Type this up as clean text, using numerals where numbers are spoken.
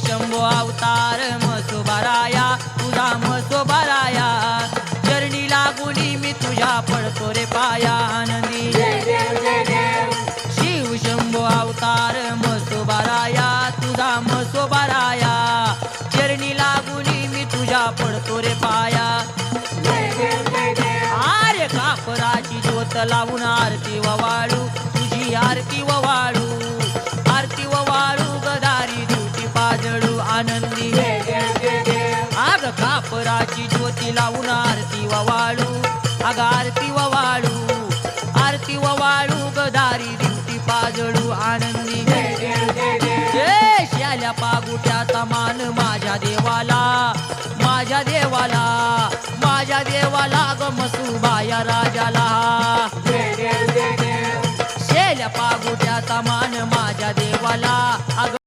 शंभो अवतार मसोबाराया तुझा मसोबाराया चरणी लागुली मी तुझ्या पडतो रे पाया आनंदी शिव शंभो अवतार मसोबाराया तुझा मसोबाराया चरणी लागुली मी तुझ्या पडतो रे पाया आरे कापराची ज्योत लावून आरती ववाळू तुझी आरती ववाळू आरती ववाळू गदारी दिवटी पाजळू आनंदी आग कापराची ज्योती लावून आरती ववाळू अग आरती ववाळू गदारी दिवटी पाजळू आनंदी शाल्या पागुट्याचा मान माझ्या देवाला माझ्या देवाला माझ्या देवाला ग मसुबाया राजाला शेल्या पागुट्याचा मान